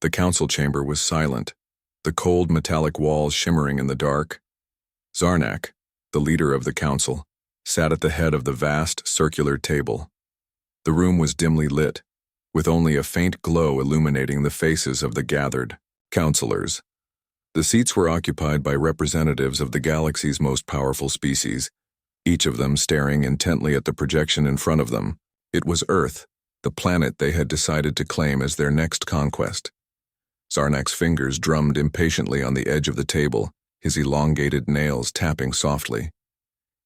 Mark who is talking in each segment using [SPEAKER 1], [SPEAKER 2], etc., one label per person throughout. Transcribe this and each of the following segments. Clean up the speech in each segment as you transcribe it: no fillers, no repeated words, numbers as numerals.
[SPEAKER 1] The council chamber was silent, the cold metallic walls shimmering in the dark. Zarnak, the leader of the council, sat at the head of the vast, circular table. The room was dimly lit, with only a faint glow illuminating the faces of the gathered counselors. The seats were occupied by representatives of the galaxy's most powerful species, each of them staring intently at the projection in front of them. It was Earth, the planet they had decided to claim as their next conquest. Zarnak's fingers drummed impatiently on the edge of the table, his elongated nails tapping softly.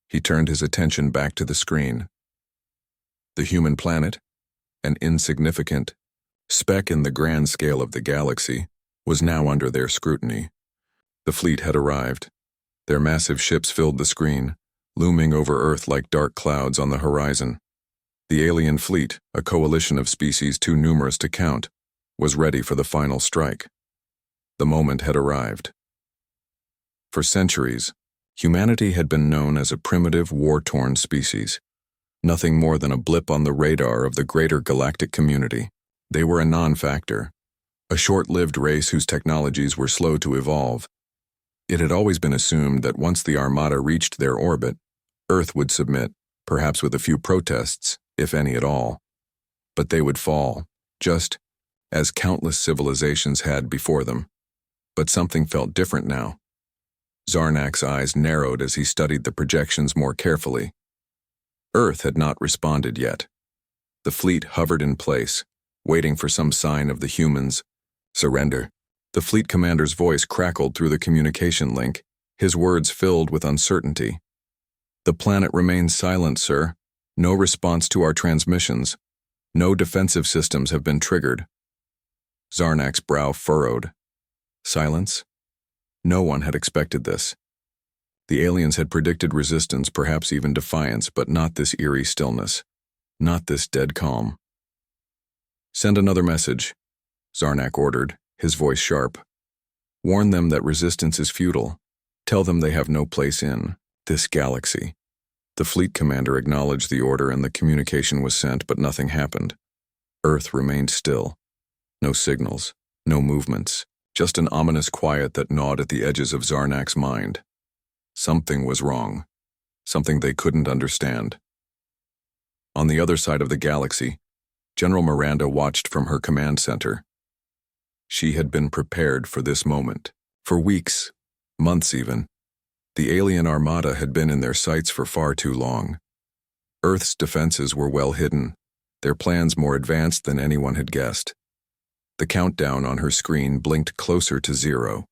[SPEAKER 1] He turned his attention back to the screen. The human planet, an insignificant speck in the grand scale of the galaxy, was now under their scrutiny. The fleet had arrived. Their massive ships filled the screen, looming over Earth like dark clouds on the horizon. The alien fleet, a coalition of species too numerous to count, was ready for the final strike. The moment had arrived. For centuries, humanity had been known as a primitive, war-torn species, nothing more than a blip on the radar of the greater galactic community. They were a non-factor, a short-lived race whose technologies were slow to evolve. It had always been assumed that once the Armada reached their orbit, Earth would submit, perhaps with a few protests, if any at all. But they would fall, just as countless civilizations had before them. But something felt different now. Zarnak's eyes narrowed as he studied the projections more carefully. Earth had not responded yet. The fleet hovered in place, waiting for some sign of the humans' surrender. The fleet commander's voice crackled through the communication link, his words filled with uncertainty. "The planet remains silent, sir. No response to our transmissions. No defensive systems have been triggered." Zarnak's brow furrowed. Silence? No one had expected this. The aliens had predicted resistance, perhaps even defiance, but not this eerie stillness. Not this dead calm. "Send another message," Zarnak ordered, his voice sharp. "Warn them that resistance is futile. Tell them they have no place in this galaxy." The fleet commander acknowledged the order and the communication was sent, but nothing happened. Earth remained still. No signals, no movements, just an ominous quiet that gnawed at the edges of Zarnak's mind. Something was wrong. Something they couldn't understand. On the other side of the galaxy, General Miranda watched from her command center. She had been prepared for this moment. For weeks, months even. The alien Armada had been in their sights for far too long. Earth's defenses were well hidden, their plans more advanced than anyone had guessed. The countdown on her screen blinked closer to 0.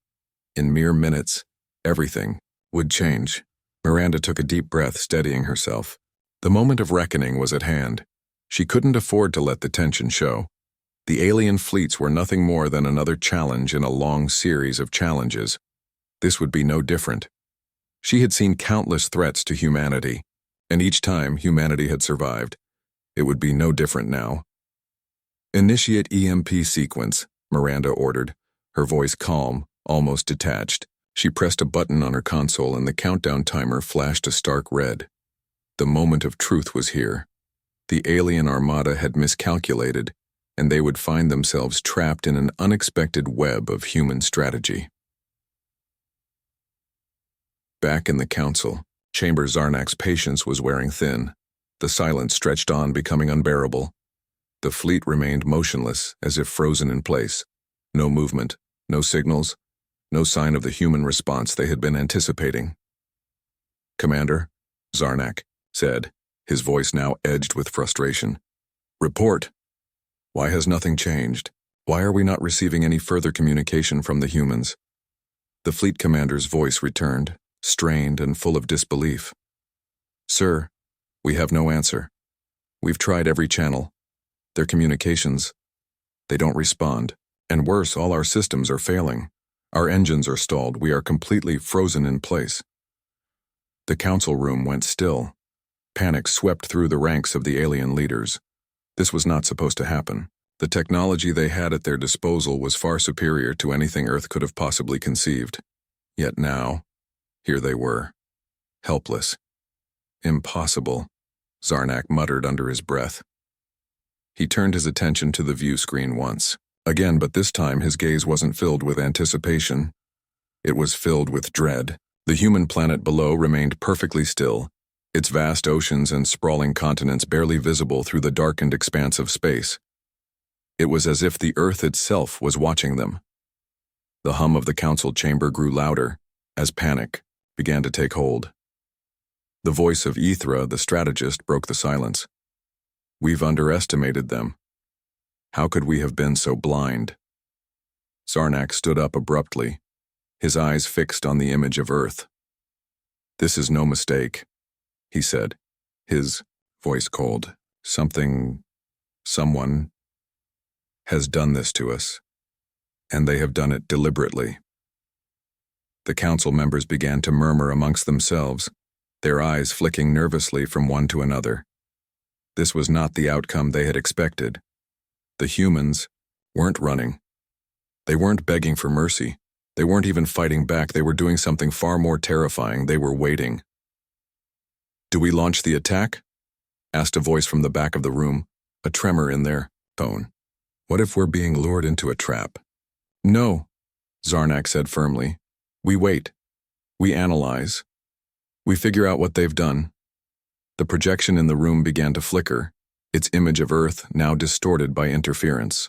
[SPEAKER 1] In mere minutes, everything would change. Miranda took a deep breath, steadying herself. The moment of reckoning was at hand. She couldn't afford to let the tension show. The alien fleets were nothing more than another challenge in a long series of challenges. This would be no different. She had seen countless threats to humanity, and each time humanity had survived. It would be no different now. "Initiate EMP sequence," Miranda ordered, her voice calm, almost detached. She pressed a button on her console and the countdown timer flashed a stark red. The moment of truth was here. The alien Armada had miscalculated, and they would find themselves trapped in an unexpected web of human strategy. Back in the council chamber, Zarnak's patience was wearing thin. The silence stretched on, becoming unbearable. The fleet remained motionless, as if frozen in place. No movement, no signals, no sign of the human response they had been anticipating. "Commander," Zarnak said, his voice now edged with frustration. "Report. Why has nothing changed? Why are we not receiving any further communication from the humans?" The fleet commander's voice returned, strained and full of disbelief. "Sir, we have no answer. We've tried every channel. Their communications, they don't respond. And worse, all our systems are failing. Our engines are stalled. We are completely frozen in place." The council room went still. Panic swept through the ranks of the alien leaders. This was not supposed to happen. The technology they had at their disposal was far superior to anything Earth could have possibly conceived. Yet now, here they were. Helpless. "Impossible," Zarnak muttered under his breath. He turned his attention to the view screen once. Again, but this time his gaze wasn't filled with anticipation. It was filled with dread. The human planet below remained perfectly still, its vast oceans and sprawling continents barely visible through the darkened expanse of space. It was as if the Earth itself was watching them. The hum of the council chamber grew louder as panic began to take hold. The voice of Ithra, the strategist, broke the silence. "We've underestimated them. How could we have been so blind?" Zarnak stood up abruptly, his eyes fixed on the image of Earth. "This is no mistake," he said, his voice cold. Someone has done this to us, and they have done it deliberately." The council members began to murmur amongst themselves, their eyes flicking nervously from one to another. This was not the outcome they had expected. The humans weren't running. They weren't begging for mercy. They weren't even fighting back. They were doing something far more terrifying. They were waiting. "Do we launch the attack?" asked a voice from the back of the room, a tremor in their tone. "What if we're being lured into a trap?" "No," Zarnak said firmly. "We wait. We analyze. We figure out what they've done." The projection in the room began to flicker, its image of Earth now distorted by interference.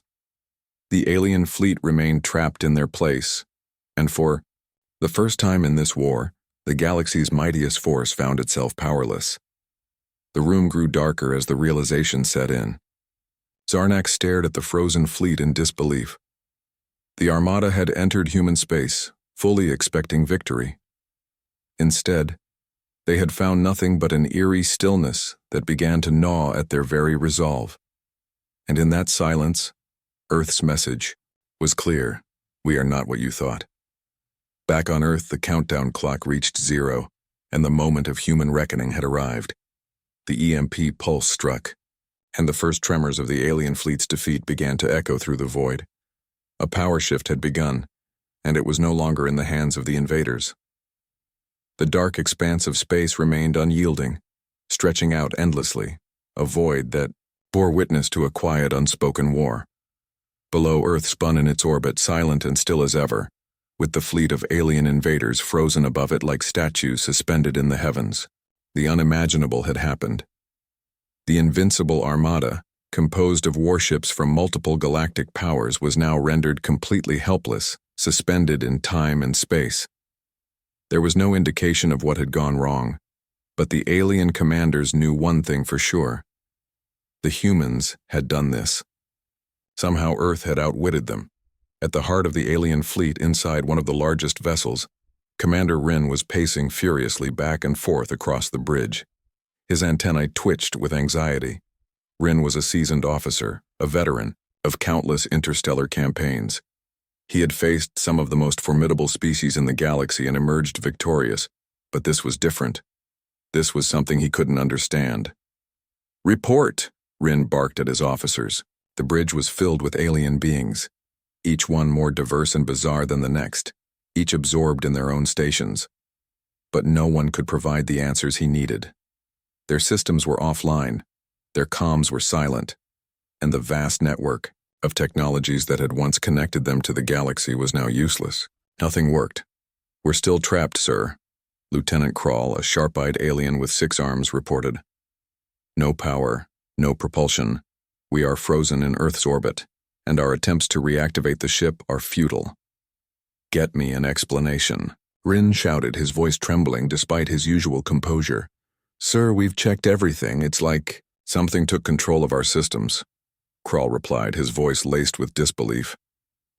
[SPEAKER 1] The alien fleet remained trapped in their place, and for the first time in this war, the galaxy's mightiest force found itself powerless. The room grew darker as the realization set in. Zarnak stared at the frozen fleet in disbelief. The Armada had entered human space, fully expecting victory. Instead, they had found nothing but an eerie stillness that began to gnaw at their very resolve. And in that silence, Earth's message was clear: "We are not what you thought." Back on Earth, the countdown clock reached 0, and the moment of human reckoning had arrived. The EMP pulse struck, and the first tremors of the alien fleet's defeat began to echo through the void. A power shift had begun, and it was no longer in the hands of the invaders. The dark expanse of space remained unyielding, stretching out endlessly, a void that bore witness to a quiet, unspoken war. Below, Earth spun in its orbit, silent and still as ever, with the fleet of alien invaders frozen above it like statues suspended in the heavens. The unimaginable had happened. The invincible Armada, composed of warships from multiple galactic powers, was now rendered completely helpless, suspended in time and space. There was no indication of what had gone wrong, but the alien commanders knew one thing for sure. The humans had done this. Somehow Earth had outwitted them. At the heart of the alien fleet, inside one of the largest vessels, Commander Rin was pacing furiously back and forth across the bridge. His antennae twitched with anxiety. Rin was a seasoned officer, a veteran of countless interstellar campaigns. He had faced some of the most formidable species in the galaxy and emerged victorious, but this was different. This was something he couldn't understand. "Report!" Rin barked at his officers. The bridge was filled with alien beings, each one more diverse and bizarre than the next, each absorbed in their own stations. But no one could provide the answers he needed. Their systems were offline, their comms were silent, and the vast network of technologies that had once connected them to the galaxy was now useless. Nothing worked. "We're still trapped, sir," Lieutenant Krall, a sharp-eyed alien with 6 arms, reported. "No power, no propulsion. We are frozen in Earth's orbit, and our attempts to reactivate the ship are futile." "Get me an explanation," Rin shouted, his voice trembling despite his usual composure. "Sir, we've checked everything. It's like something took control of our systems," Krall replied, his voice laced with disbelief.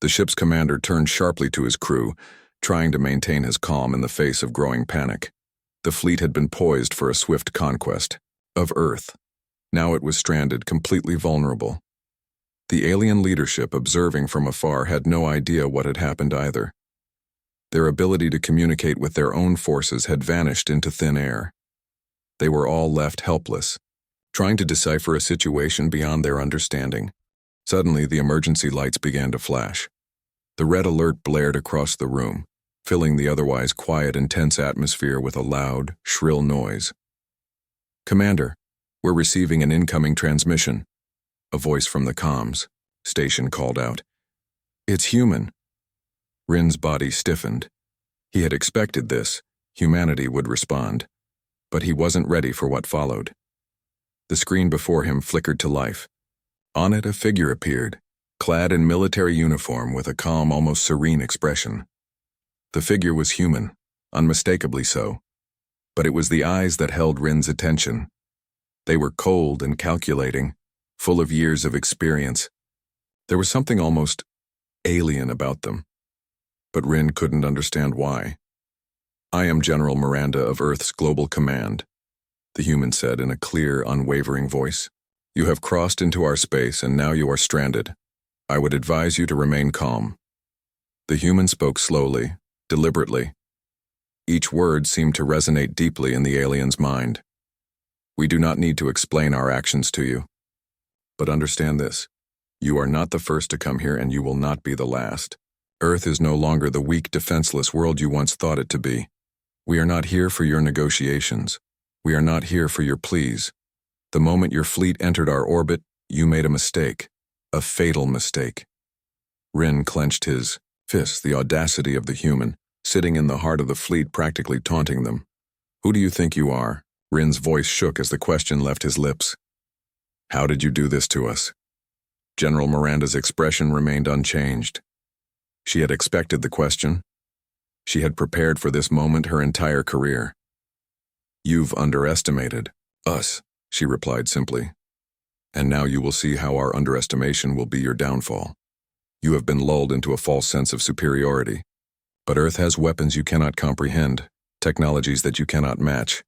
[SPEAKER 1] The ship's commander turned sharply to his crew, trying to maintain his calm in the face of growing panic. The fleet had been poised for a swift conquest of Earth. Now it was stranded, completely vulnerable. The alien leadership, observing from afar, had no idea what had happened either. Their ability to communicate with their own forces had vanished into thin air. They were all left helpless, trying to decipher a situation beyond their understanding. Suddenly, the emergency lights began to flash. The red alert blared across the room, filling the otherwise quiet and tense atmosphere with a loud, shrill noise. "Commander, we're receiving an incoming transmission," a voice from the comms station called out. It's human. Rin's body stiffened. He had expected this. Humanity would respond. But he wasn't ready for what followed. The screen before him flickered to life. On it, a figure appeared, clad in military uniform with a calm, almost serene expression. The figure was human, unmistakably so. But it was the eyes that held Rin's attention. They were cold and calculating, full of years of experience. There was something almost alien about them. But Rin couldn't understand why. "I am General Miranda of Earth's Global Command," the human said in a clear, unwavering voice. "You have crossed into our space and now you are stranded. I would advise you to remain calm." The human spoke slowly, deliberately. Each word seemed to resonate deeply in the alien's mind. "We do not need to explain our actions to you. But understand this. You are not the first to come here and you will not be the last. Earth is no longer the weak, defenseless world you once thought it to be. We are not here for your negotiations. We are not here for your pleas. The moment your fleet entered our orbit, you made a mistake. A fatal mistake." Rin clenched his fist, the audacity of the human, sitting in the heart of the fleet, practically taunting them. "Who do you think you are?" Rin's voice shook as the question left his lips. "How did you do this to us?" General Miranda's expression remained unchanged. She had expected the question. She had prepared for this moment her entire career. "You've underestimated us," she replied simply. "And now you will see how our underestimation will be your downfall. You have been lulled into a false sense of superiority. But Earth has weapons you cannot comprehend, technologies that you cannot match.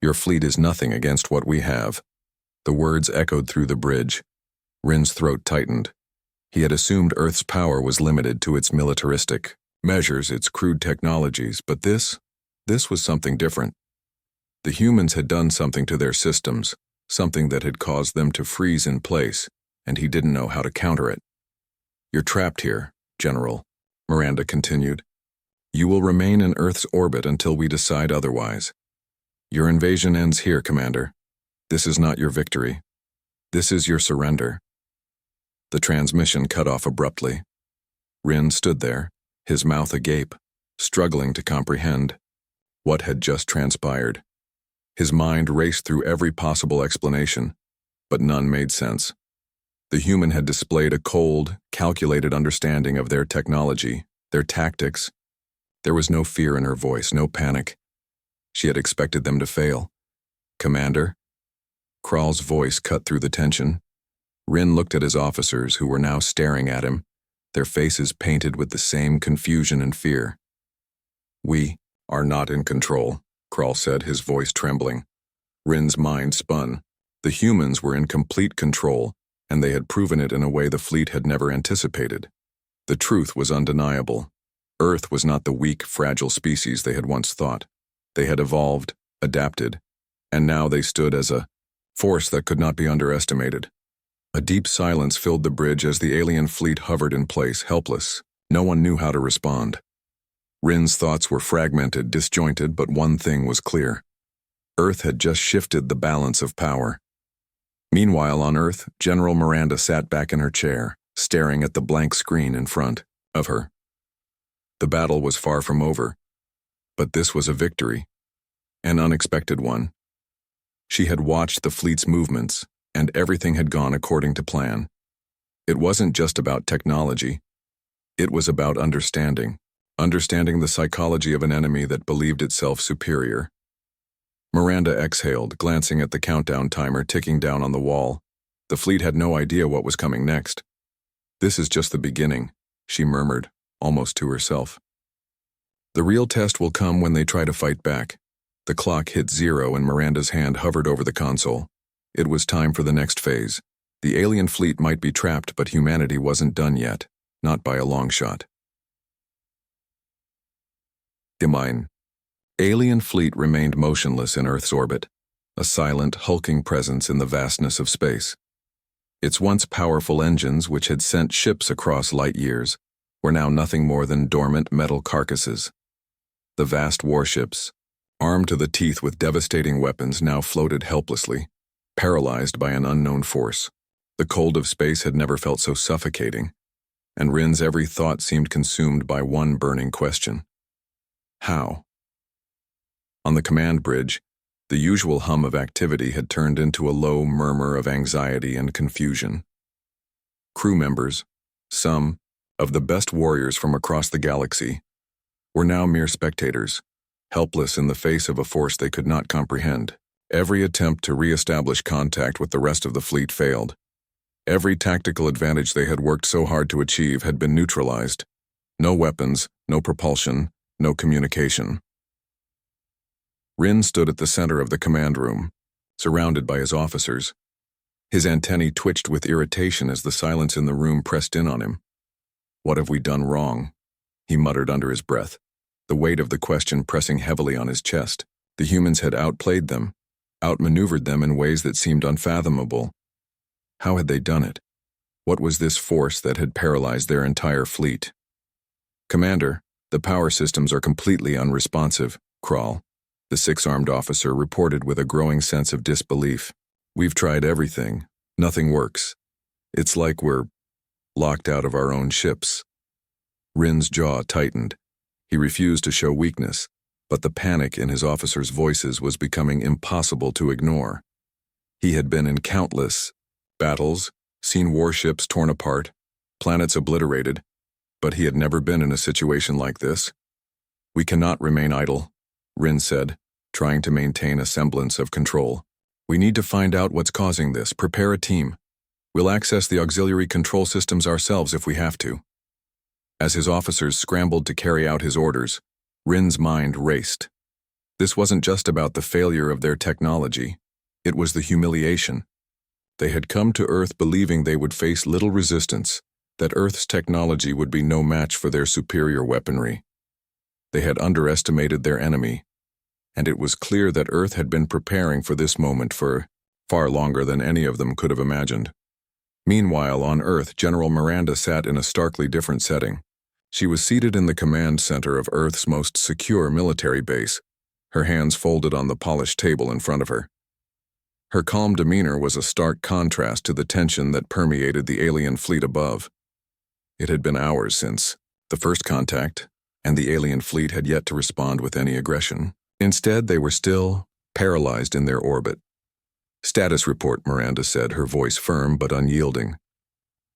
[SPEAKER 1] Your fleet is nothing against what we have." The words echoed through the bridge. Rin's throat tightened. He had assumed Earth's power was limited to its militaristic measures, its crude technologies, but this was something different. The humans had done something to their systems, something that had caused them to freeze in place, and he didn't know how to counter it. "You're trapped here, General," Miranda continued. "You will remain in Earth's orbit until we decide otherwise. Your invasion ends here, Commander. This is not your victory. This is your surrender." The transmission cut off abruptly. Rin stood there, his mouth agape, struggling to comprehend what had just transpired. His mind raced through every possible explanation, but none made sense. The human had displayed a cold, calculated understanding of their technology, their tactics. There was no fear in her voice, no panic. She had expected them to fail. "Commander?" Kral's voice cut through the tension. Rin looked at his officers, who were now staring at him, their faces painted with the same confusion and fear. "We are not in control," Kral said, his voice trembling. Rin's mind spun. The humans were in complete control, and they had proven it in a way the fleet had never anticipated. The truth was undeniable. Earth was not the weak, fragile species they had once thought. They had evolved, adapted, and now they stood as a force that could not be underestimated. A deep silence filled the bridge as the alien fleet hovered in place, helpless. No one knew how to respond. Rin's thoughts were fragmented, disjointed, but one thing was clear. Earth had just shifted the balance of power. Meanwhile, on Earth, General Miranda sat back in her chair, staring at the blank screen in front of her. The battle was far from over, but this was a victory, an unexpected one. She had watched the fleet's movements, and everything had gone according to plan. It wasn't just about technology. It was about understanding the psychology of an enemy that believed itself superior. Miranda exhaled, glancing at the countdown timer ticking down on the wall. The fleet had no idea what was coming next. "This is just the beginning," she murmured, almost to herself. "The real test will come when they try to fight back." The clock hit 0 and Miranda's hand hovered over the console. It was time for the next phase. The alien fleet might be trapped, but humanity wasn't done yet, not by a long shot. The alien fleet remained motionless in Earth's orbit, a silent, hulking presence in the vastness of space. Its once powerful engines, which had sent ships across light years, were now nothing more than dormant metal carcasses. The vast warships, armed to the teeth with devastating weapons, now floated helplessly, paralyzed by an unknown force. The cold of space had never felt so suffocating. and Rin's every thought seemed consumed by one burning question. How? On the command bridge, the usual hum of activity had turned into a low murmur of anxiety and confusion. Crew members, some of the best warriors from across the galaxy, were now mere spectators, helpless in the face of a force they could not comprehend. Every attempt to re-establish contact with the rest of the fleet failed. Every tactical advantage they had worked so hard to achieve had been neutralized. No weapons, no propulsion, no communication. Rin stood at the center of the command room, surrounded by his officers. His antennae twitched with irritation as the silence in the room pressed in on him. "What have we done wrong?" he muttered under his breath, the weight of the question pressing heavily on his chest. The humans had outplayed them, outmaneuvered them in ways that seemed unfathomable. How had they done it? What was this force that had paralyzed their entire fleet? "Commander, the power systems are completely unresponsive," Krall, the six-armed officer, reported with a growing sense of disbelief. "We've tried everything. Nothing works. It's like we're locked out of our own ships." Rin's jaw tightened. He refused to show weakness, but the panic in his officers' voices was becoming impossible to ignore. He had been in countless battles, seen warships torn apart, planets obliterated, but he had never been in a situation like this. "We cannot remain idle," Rin said, trying to maintain a semblance of control. "We need to find out what's causing this. Prepare a team. We'll access the auxiliary control systems ourselves if we have to." As his officers scrambled to carry out his orders, Rin's mind raced. This wasn't just about the failure of their technology. It was the humiliation. They had come to Earth believing they would face little resistance, that Earth's technology would be no match for their superior weaponry. They had underestimated their enemy, and it was clear that Earth had been preparing for this moment for far longer than any of them could have imagined. Meanwhile, on Earth, General Miranda sat in a starkly different setting. She was seated in the command center of Earth's most secure military base, her hands folded on the polished table in front of her. Her calm demeanor was a stark contrast to the tension that permeated the alien fleet above. It had been hours since the first contact, and the alien fleet had yet to respond with any aggression. Instead, they were still paralyzed in their orbit. "Status report," Miranda said, her voice firm but unyielding.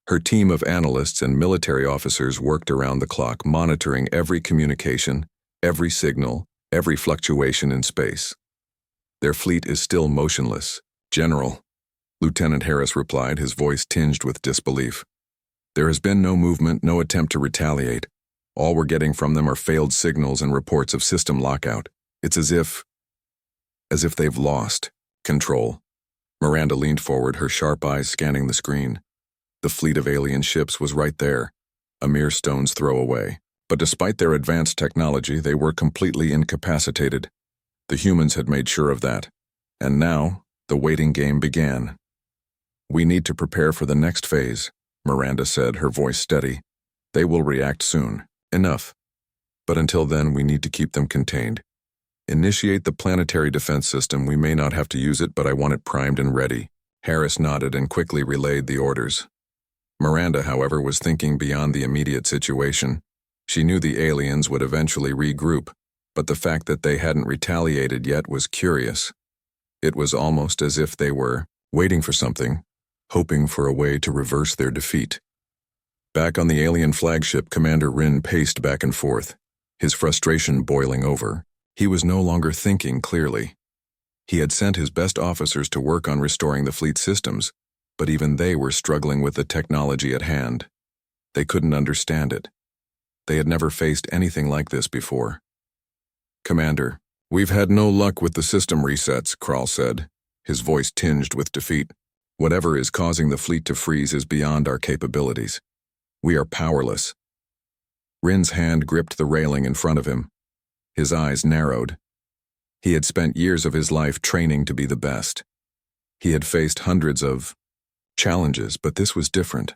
[SPEAKER 1] Her team of analysts and military officers worked around the clock, monitoring every communication, every signal, every fluctuation in space. "Their fleet is still motionless, General," Lieutenant Harris replied, his voice tinged with disbelief. "There has been no movement, no attempt to retaliate. All we're getting from them are failed signals and reports of system lockout. It's as if they've lost control." Miranda leaned forward, her sharp eyes scanning the screen. The fleet of alien ships was right there, a mere stone's throw away. But despite their advanced technology, they were completely incapacitated. The humans had made sure of that. And now, the waiting game began. "We need to prepare for the next phase," Miranda said, her voice steady. "They will react soon. Enough. But until then, we need to keep them contained. Initiate the planetary defense system. We may not have to use it, but I want it primed and ready." Harris nodded and quickly relayed the orders. Miranda, however, was thinking beyond the immediate situation. She knew the aliens would eventually regroup, but the fact that they hadn't retaliated yet was curious. It was almost as if they were waiting for something, hoping for a way to reverse their defeat. Back on the alien flagship, Commander Rin paced back and forth, his frustration boiling over. He was no longer thinking clearly. He had sent his best officers to work on restoring the fleet systems, but even they were struggling with the technology at hand. They couldn't understand it. They had never faced anything like this before. "Commander, we've had no luck with the system resets," Krall said, his voice tinged with defeat. "Whatever is causing the fleet to freeze is beyond our capabilities. We are powerless." Rin's hand gripped the railing in front of him. His eyes narrowed. He had spent years of his life training to be the best. He had faced hundreds of challenges, but this was different.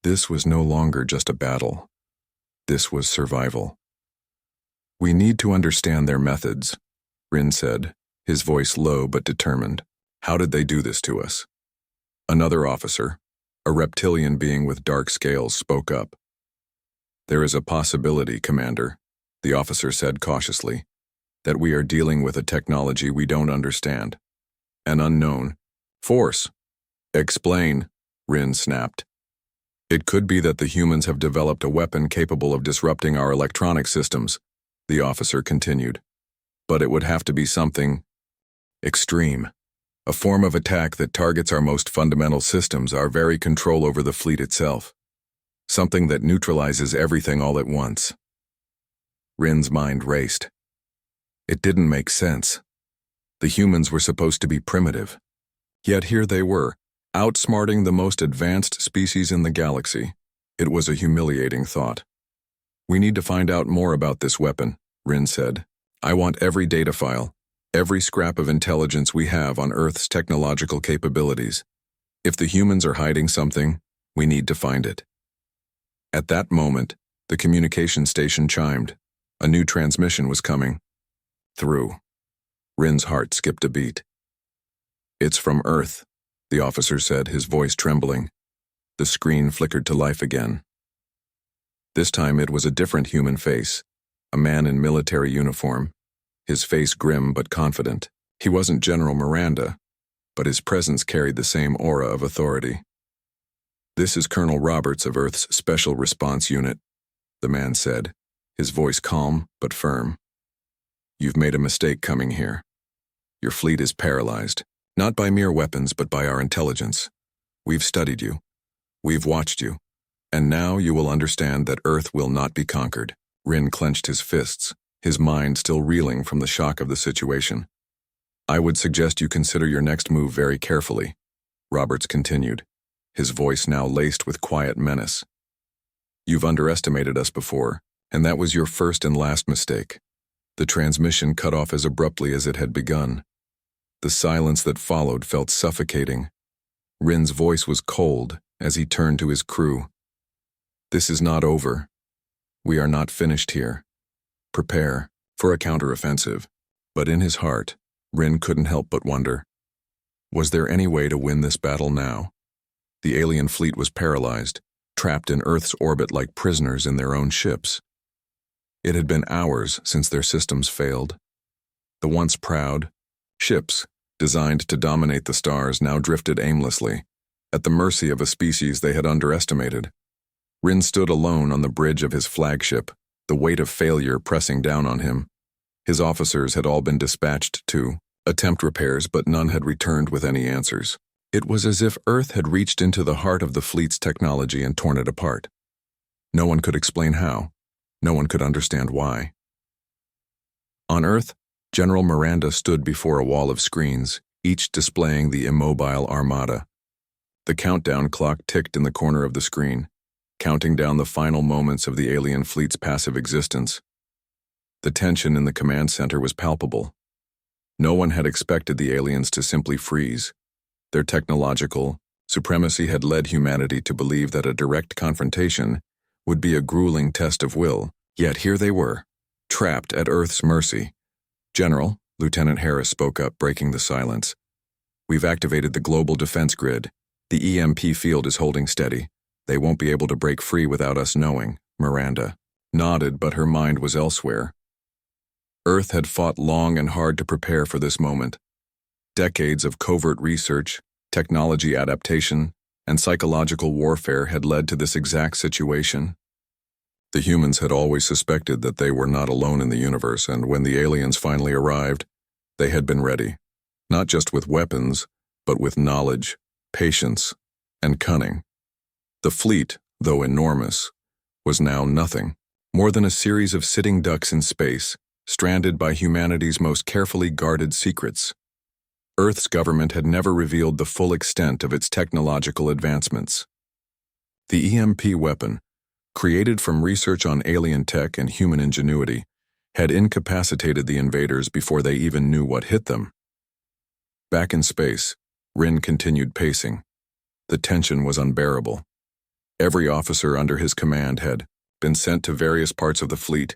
[SPEAKER 1] This was no longer just a battle. This was survival. "We need to understand their methods," Rin said, his voice low but determined. "How did they do this to us?" Another officer, A reptilian being with dark scales spoke up. "There is a possibility, Commander," the officer said cautiously, "that we are dealing with a technology we don't understand. An unknown force." "Explain," Rin snapped. "It could be that the humans have developed a weapon capable of disrupting our electronic systems," the officer continued. "But it would have to be something extreme. A form of attack that targets our most fundamental systems, our very control over the fleet itself. Something that neutralizes everything all at once." Rin's mind raced. It didn't make sense. The humans were supposed to be primitive. Yet here they were, outsmarting the most advanced species in the galaxy. It was a humiliating thought. "We need to find out more about this weapon," Rin said. "I want every data file, every scrap of intelligence we have on Earth's technological capabilities. If the humans are hiding something, we need to find it." At that moment, the communication station chimed. A new transmission was coming. Through. Rin's heart skipped a beat. "It's from Earth," the officer said, his voice trembling. The screen flickered to life again. This time it was a different human face, a man in military uniform, his face grim but confident. He wasn't General Miranda, but his presence carried the same aura of authority. "This is Colonel Roberts of Earth's Special Response Unit," the man said, his voice calm but firm. "You've made a mistake coming here. Your fleet is paralyzed, not by mere weapons but by our intelligence. We've studied you. We've watched you. And now you will understand that Earth will not be conquered." Rin clenched his fists, his mind still reeling from the shock of the situation. "I would suggest you consider your next move very carefully," Roberts continued, his voice now laced with quiet menace. "You've underestimated us before, and that was your first and last mistake." The transmission cut off as abruptly as it had begun. The silence that followed felt suffocating. Rin's voice was cold as he turned to his crew. "This is not over. We are not finished here. Prepare for a counteroffensive." But in his heart, Rin couldn't help but wonder. Was there any way to win this battle now? The alien fleet was paralyzed, trapped in Earth's orbit like prisoners in their own ships. It had been hours since their systems failed. The once proud ships, designed to dominate the stars, now drifted aimlessly, at the mercy of a species they had underestimated. Rin stood alone on the bridge of his flagship, the weight of failure pressing down on him. His officers had all been dispatched to attempt repairs, but none had returned with any answers. It was as if Earth had reached into the heart of the fleet's technology and torn it apart. No one could explain how. No one could understand why. On Earth, General Miranda stood before a wall of screens, each displaying the immobile Armada. The countdown clock ticked in the corner of the screen, counting down the final moments of the alien fleet's passive existence. The tension in the command center was palpable. No one had expected the aliens to simply freeze. Their technological supremacy had led humanity to believe that a direct confrontation would be a grueling test of will, yet here they were, trapped at Earth's mercy. "General," Lieutenant Harris spoke up, breaking the silence. "We've activated the global defense grid. The EMP field is holding steady. They won't be able to break free without us knowing." Miranda nodded, but her mind was elsewhere. Earth had fought long and hard to prepare for this moment. Decades of covert research, technology adaptation, and psychological warfare had led to this exact situation. The humans had always suspected that they were not alone in the universe, and when the aliens finally arrived, they had been ready, not just with weapons, but with knowledge, patience, and cunning. The fleet, though enormous, was now nothing more than a series of sitting ducks in space, stranded by humanity's most carefully guarded secrets. Earth's government had never revealed the full extent of its technological advancements. The EMP weapon, created from research on alien tech and human ingenuity, had incapacitated the invaders before they even knew what hit them. Back in space, Rin continued pacing. The tension was unbearable. Every officer under his command had been sent to various parts of the fleet,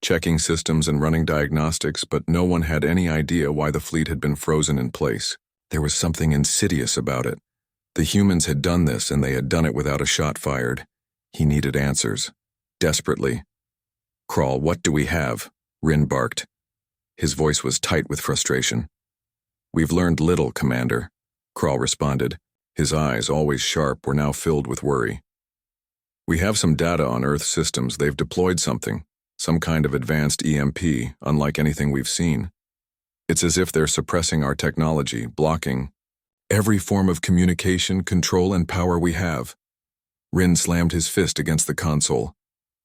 [SPEAKER 1] checking systems and running diagnostics, but no one had any idea why the fleet had been frozen in place. There was something insidious about it, The humans had done this, and they had done it without a shot fired. He needed answers. Desperately. "Crawl, what do we have?" Rin barked. His voice was tight with frustration. "We've learned little, Commander," Crawl responded. His eyes, always sharp, were now filled with worry. "We have some data on Earth systems. They've deployed something, some kind of advanced EMP, unlike anything we've seen. It's as if they're suppressing our technology, blocking every form of communication, control, and power we have." Rin slammed his fist against the console.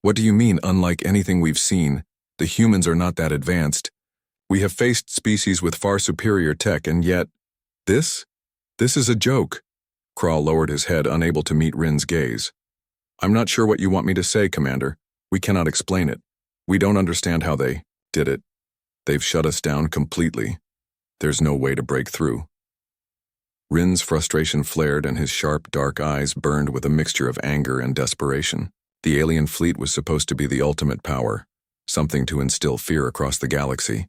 [SPEAKER 1] "What do you mean, unlike anything we've seen? The humans are not that advanced. We have faced species with far superior tech, and yet, this is a joke." Crawl lowered his head, unable to meet Rin's gaze. "I'm not sure what you want me to say, Commander. We cannot explain it. We don't understand how they did it. They've shut us down completely. There's no way to break through." Rin's frustration flared, and his sharp, dark eyes burned with a mixture of anger and desperation. The alien fleet was supposed to be the ultimate power, something to instill fear across the galaxy.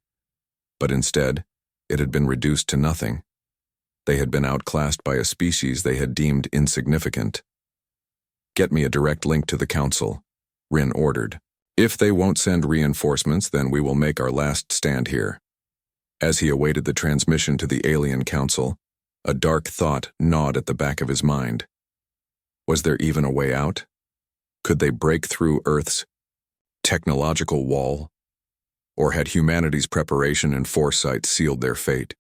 [SPEAKER 1] But instead, it had been reduced to nothing. They had been outclassed by a species they had deemed insignificant. "Get me a direct link to the Council," Rin ordered. "If they won't send reinforcements, then we will make our last stand here." As he awaited the transmission to the alien Council, a dark thought gnawed at the back of his mind. Was there even a way out? Could they break through Earth's technological wall? Or had humanity's preparation and foresight sealed their fate?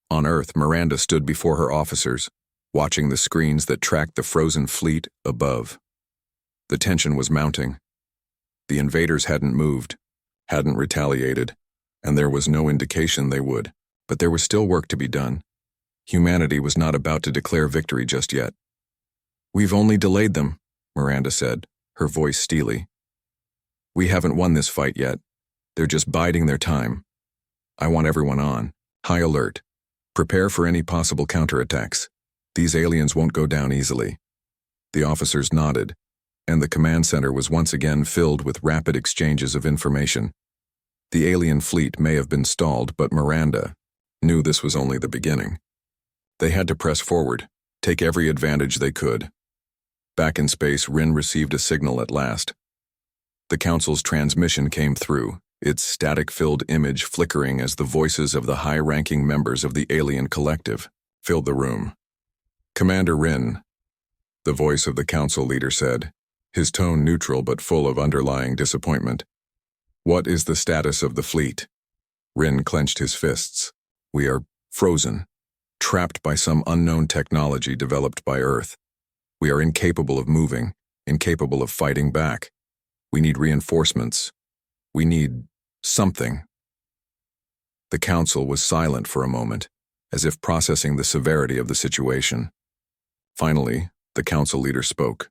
[SPEAKER 1] On Earth, Miranda stood before her officers, watching the screens that tracked the frozen fleet above. The tension was mounting. The invaders hadn't moved, hadn't retaliated, and there was no indication they would. But there was still work to be done. Humanity was not about to declare victory just yet. "We've only delayed them," Miranda said, her voice steely. "We haven't won this fight yet. They're just biding their time. I want everyone on high alert. Prepare for any possible counterattacks. These aliens won't go down easily." The officers nodded, and the command center was once again filled with rapid exchanges of information. The alien fleet may have been stalled, but Miranda knew this was only the beginning. They had to press forward, take every advantage they could. Back in space, Rin received a signal at last. The Council's transmission came through, its static-filled image flickering as the voices of the high-ranking members of the alien collective filled the room. "Commander Rin," the voice of the Council leader said, his tone neutral but full of underlying disappointment. "What is the status of the fleet?" Rin clenched his fists. "We are frozen, trapped by some unknown technology developed by Earth. We are incapable of moving, incapable of fighting back. We need reinforcements. We need something." The Council was silent for a moment, as if processing the severity of the situation. Finally, the Council leader spoke.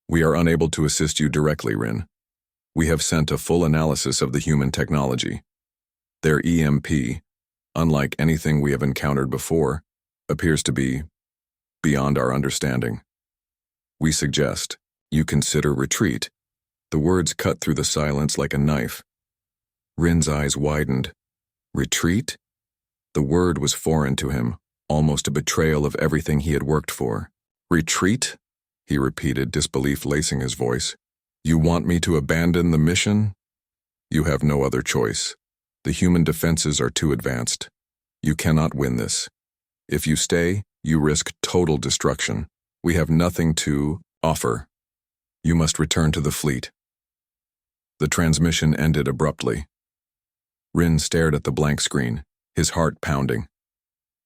[SPEAKER 1] "We are unable to assist you directly, Rin. We have sent a full analysis of the human technology. Their EMP, unlike anything we have encountered before, appears to be beyond our understanding. We suggest you consider retreat." The words cut through the silence like a knife. Rin's eyes widened. Retreat? The word was foreign to him, almost a betrayal of everything he had worked for. "Retreat?" he repeated, disbelief lacing his voice. "You want me to abandon the mission?" "You have no other choice. The human defenses are too advanced. You cannot win this. If you stay, you risk total destruction. We have nothing to offer. You must return to the fleet." The transmission ended abruptly. Rin stared at the blank screen, his heart pounding.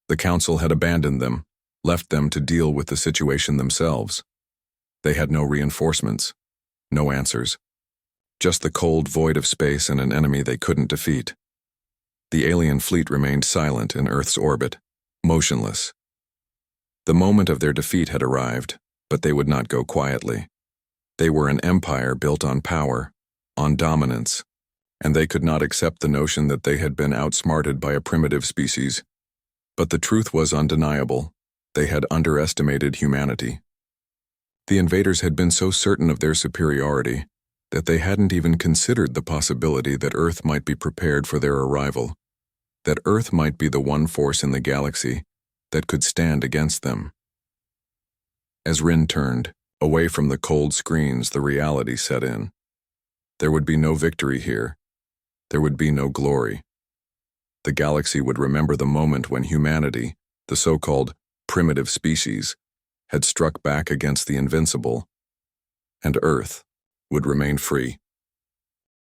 [SPEAKER 1] The Council had abandoned them, left them to deal with the situation themselves. They had no reinforcements, no answers. Just the cold void of space and an enemy they couldn't defeat. The alien fleet remained silent in Earth's orbit, motionless. The moment of their defeat had arrived, but they would not go quietly. They were an empire built on power, on dominance, and they could not accept the notion that they had been outsmarted by a primitive species. But the truth was undeniable. They had underestimated humanity. The invaders had been so certain of their superiority that they hadn't even considered the possibility that Earth might be prepared for their arrival, that Earth might be the one force in the galaxy that could stand against them. As Rin turned, away from the cold screens, the reality set in. There would be no victory here. There would be no glory. The galaxy would remember the moment when humanity, the so-called primitive species, had struck back against the invincible, and Earth would remain free.